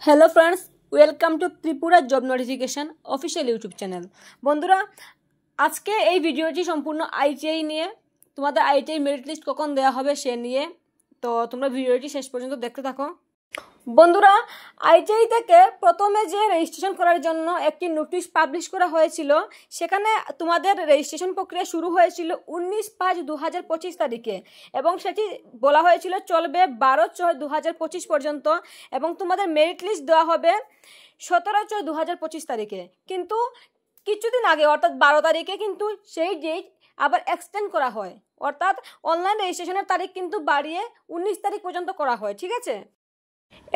Hello friends, welcome to Tripura job notification official YouTube channel. বন্ধুরা, আজকে এই ভিডিওটি সম্পূর্ণ আইটিআই নিয়ে, তোমাদের আইটিআই মেরিট লিস্ট কখন দেওয়া হবে সে নিয়ে। তো তোমরা ভিডিওটি শেষ পর্যন্ত দেখতে থাকো। বন্ধুরা, আইটিআই থেকে প্রথমে যে রেজিস্ট্রেশন করার জন্য একটি নোটিশ পাবলিশ করা হয়েছিল, সেখানে তোমাদের রেজিস্ট্রেশন প্রক্রিয়া শুরু হয়েছিল 19/5/2025 তারিখে এবং সেটি বলা হয়েছিল চলবে 12/6/2025 পর্যন্ত এবং তোমাদের মেরিট লিস্ট দেওয়া হবে 17/6/2025 তারিখে। কিন্তু কিছুদিন আগে অর্থাৎ 12 তারিখে কিন্তু সেই ডেট আবার এক্সটেন্ড করা হয়, অর্থাৎ অনলাইন রেজিস্ট্রেশনের তারিখ কিন্তু বাড়িয়ে 19 তারিখ পর্যন্ত করা হয়। ঠিক আছে,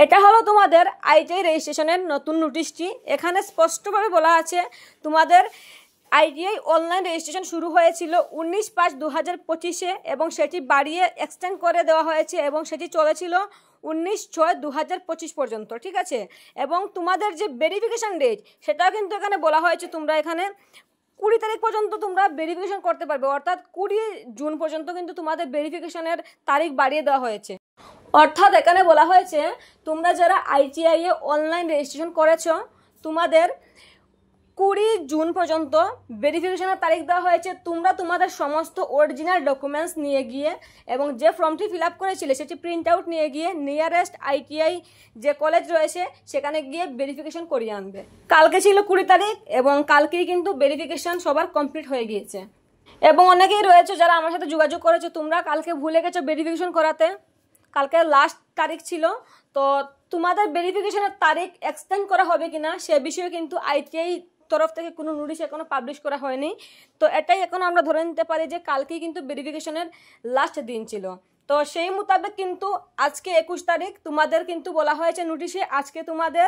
এটা হলো তোমাদের আইটিআই রেজিস্ট্রেশনের নতুন নোটিশটি। এখানে স্পষ্টভাবে বলা আছে তোমাদের আইটিআই অনলাইন রেজিস্ট্রেশন শুরু হয়েছিল 19/5/2025 এবং সেটি বাড়িয়ে এক্সটেন্ড করে দেওয়া হয়েছে এবং সেটি চলেছিল 19/6/2025 পর্যন্ত। ঠিক আছে, এবং তোমাদের যে ভেরিফিকেশন ডেট সেটাও কিন্তু এখানে বলা হয়েছে তোমরা এখানে 20 তারিখ পর্যন্ত তোমরা ভেরিফিকেশন করতে পারবে, অর্থাৎ 20 জুন পর্যন্ত কিন্তু তোমাদের ভেরিফিকেশনের তারিখ বাড়িয়ে দেওয়া হয়েছে। অর্থাৎ এখানে বলা হয়েছে তোমরা যারা আইটিআই এ অনলাইন রেজিস্ট্রেশন করেছো তোমাদের 20 জুন পর্যন্ত ভেরিফিকেশনের তারিখ দেওয়া হয়েছে। তোমরা তোমাদের সমস্ত অরিজিনাল ডকুমেন্টস নিয়ে গিয়ে এবং যে ফর্মটি ফিল আপ করেছিলে সেটি প্রিন্ট আউট নিয়ে গিয়ে নিয়ারেস্ট আইটিআই যে কলেজ রয়েছে সেখানে গিয়ে ভেরিফিকেশন করিয়ে আনবে। কালকে ছিল 20 তারিখ এবং কালকেই কিন্তু ভেরিফিকেশন সবার কমপ্লিট হয়ে গিয়েছে এবং অনেকেই রয়েছে যারা আমার সাথে যোগাযোগ করেছো, তোমরা কালকে ভুলে গেছো ভেরিফিকেশন করাতে। কালকে লাস্ট তারিখ ছিল, তো তোমাদের ভেরিফিকেশনের তারিখ এক্সটেন্ড করা হবে কিনা সে বিষয়ে কিন্তু আইটিআই তরফ থেকে কোনো নোটিশ এখনো পাবলিশ করা হয়নি। তো এটাই এখন আমরা ধরে নিতে পারি যে কালকেই কিন্তু ভেরিফিকেশনের লাস্ট দিন ছিল। তো সেই মোতাবেক কিন্তু আজকে 21 তারিখ তোমাদের কিন্তু বলা হয়েছে নোটিশে আজকে তোমাদের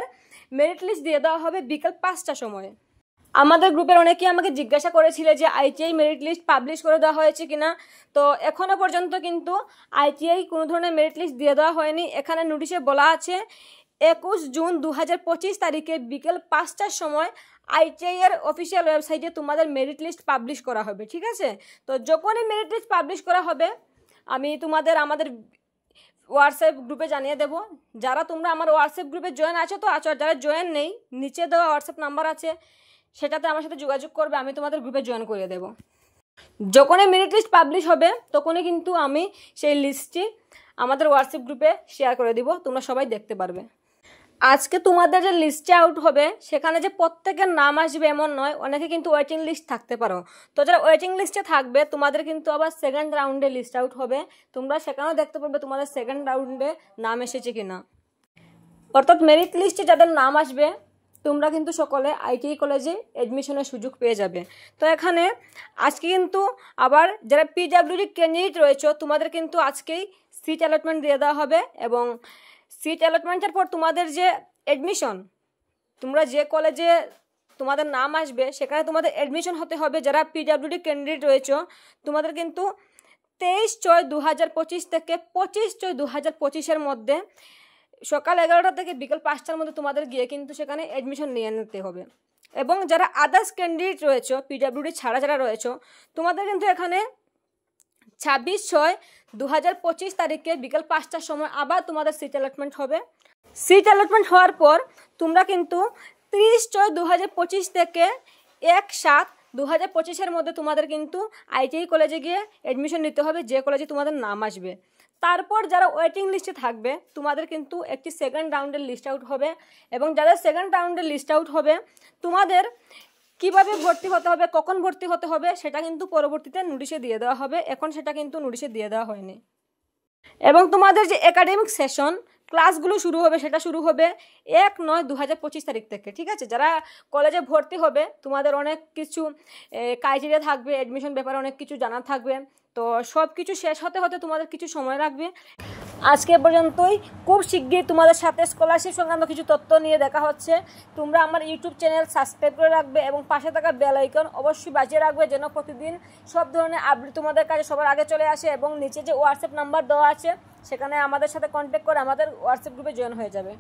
মেরিট লিস্ট দিয়ে দেওয়া হবে বিকেল 5টার সময়। আমাদের গ্রুপের অনেকেই আমাকে জিজ্ঞাসা করেছিলে যে আইটিআই মেরিট লিস্ট পাবলিশ করে দেওয়া হয়েছে কিনা। তো এখনো পর্যন্ত কিন্তু আইটিআই কোনো ধরনের মেরিট লিস্ট দিয়ে দেওয়া হয়নি। এখানে নোটিশে বলা আছে 21 জুন 2025 তারিখে বিকেল 5টার সময় আইটিআই এর অফিসিয়াল ওয়েবসাইটে তোমাদের মেরিট লিস্ট পাবলিশ করা হবে। ঠিক আছে, তো যখনই মেরিট লিস্ট পাবলিশ করা হবে আমি তোমাদের আমাদের হোয়াটসঅ্যাপ গ্রুপে জানিয়ে দেবো। যারা তোমরা আমার হোয়াটসঅ্যাপ গ্রুপে জয়েন আছো তো আছো, আর যারা জয়েন নেই নিচে দেওয়া হোয়াটসঅ্যাপ নাম্বার আছে সেটাতে আমার সাথে যোগাযোগ করবে, আমি তোমাদের গ্রুপে জয়েন করিয়ে দেবো। যখনই মেরিট লিস্ট পাবলিশ হবে তখনই কিন্তু আমি সেই লিস্টটি আমাদের হোয়াটসঅ্যাপ গ্রুপে শেয়ার করে দিব, তোমরা সবাই দেখতে পারবে। আজকে তোমাদের যে লিস্টে আউট হবে সেখানে যে প্রত্যেকের নাম আসবে এমন নয়, অনেকে কিন্তু ওয়েটিং লিস্ট থাকতে পারো। তো যারা ওয়েটিং লিস্টে থাকবে তোমাদের কিন্তু আবার সেকেন্ড রাউন্ডে লিস্ট আউট হবে, তোমরা সেখানেও দেখতে পারবে তোমাদের সেকেন্ড রাউন্ডে নাম এসেছে কিনা। অর্থাৎ মেরিট লিস্টে যাদের নাম আসবে তোমরা কিন্তু সকলে আইটিআই কলেজে অ্যাডমিশনের সুযোগ পেয়ে যাবে। তো এখানে আজকে কিন্তু আবার যারা পিডাব্লিউডি ক্যান্ডিডেট রয়েছে তোমাদের কিন্তু আজকেই সিট অ্যালটমেন্ট দিয়ে দেওয়া হবে এবং সিট অ্যালটমেন্টের পর তোমাদের যে অ্যাডমিশন, তোমরা যে কলেজে তোমাদের নাম আসবে সেখানে তোমাদের অ্যাডমিশন হতে হবে। যারা পিডাব্লিউডি ক্যান্ডিডেট রয়েছে তোমাদের কিন্তু 23/6/2025 থেকে 25/6/2025 মধ্যে সকাল 11টা থেকে বিকেল 5টার মধ্যে তোমাদের গিয়ে কিন্তু সেখানে অ্যাডমিশন নিয়ে নিতে হবে। এবং যারা আদার্স ক্যান্ডিডেট রয়েছে পিডাব্লিউডি ছাড়া যারা রয়েছে তোমাদের কিন্তু এখানে 26/6/2025 তারিখে বিকেল 5টার সময় আবার তোমাদের সিট অ্যালটমেন্ট হবে। সিট অ্যালটমেন্ট হওয়ার পর তোমরা কিন্তু 30/6/2025 থেকে 1/7/2025 মধ্যে তোমাদের কিন্তু আইটিআই কলেজে গিয়ে অ্যাডমিশন নিতে হবে যে কলেজে তোমাদের নাম আসবে। তারপর যারা ওয়েটিং লিস্টে থাকবে তোমাদের কিন্তু একটি সেকেন্ড রাউন্ডের লিস্ট আউট হবে এবং যাদের সেকেন্ড রাউন্ডের লিস্ট আউট হবে তোমাদের কিভাবে ভর্তি হতে হবে, কখন ভর্তি হতে হবে সেটা কিন্তু পরবর্তীতে নোটিশে দিয়ে দেওয়া হবে, এখন সেটা কিন্তু নোটিশে দিয়ে দেওয়া হয়নি। এবং তোমাদের যে একাডেমিক সেশন ক্লাসগুলো শুরু হবে সেটা শুরু হবে 1/9/2025 তারিখ থেকে। ঠিক আছে, যারা কলেজে ভর্তি হবে তোমাদের অনেক কিছু ক্রাইটেরিয়া থাকবে, অ্যাডমিশন ব্যাপারে অনেক কিছু জানার থাকবে, তো সব কিছু শেষ হতে হতে তোমাদের কিছু সময় লাগবে। আজকে পর্যন্তই, খুব শিগগিরই তোমাদের সাথে স্কলারশিপ সংক্রান্ত কিছু তথ্য নিয়ে দেখা হচ্ছে। তোমরা আমার ইউটিউব চ্যানেল সাবস্ক্রাইব করে রাখবে এবং পাশে থাকা বেল আইকন অবশ্যই বাজিয়ে রাখবে যেন প্রতিদিন সব ধরনের আপডেট তোমাদের কাছে সবার আগে চলে আসে। এবং নিচে যে হোয়াটসঅ্যাপ নাম্বার দেওয়া আছে সেখানে আমাদের সাথে কন্ট্যাক্ট করে আমাদের হোয়াটসঅ্যাপ গ্রুপে জয়েন হয়ে যাবে।